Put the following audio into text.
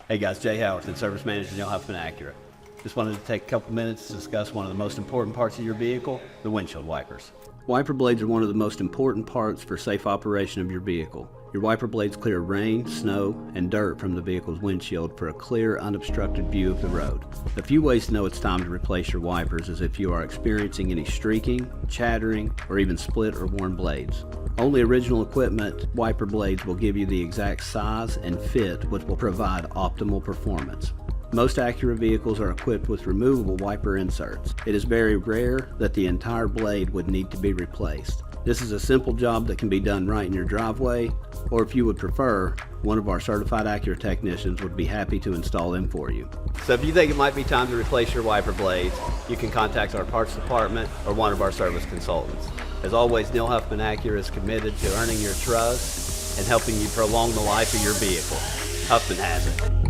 Hey guys, Jay Howerton, Service Manager, Neil Huffman Acura. Just wanted to take a couple minutes to discuss one of the most important parts of your vehicle, the windshield wipers. Wiper blades are one of the most important parts for safe operation of your vehicle. Your wiper blades clear rain, snow, and dirt from the vehicle's windshield for a clear, unobstructed view of the road. A few ways to know it's time to replace your wipers is if you are experiencing any streaking, chattering, or even split or worn blades. Only original equipment wiper blades will give you the exact size and fit which will provide optimal performance. Most Acura vehicles are equipped with removable wiper inserts. It is very rare that the entire blade would need to be replaced. This is a simple job that can be done right in your driveway, or if you would prefer, one of our certified Acura technicians would be happy to install them for you. So if you think it might be time to replace your wiper blades, you can contact our parts department or one of our service consultants. As always, Neil Huffman Acura is committed to earning your trust and helping you prolong the life of your vehicle. Huffman has it.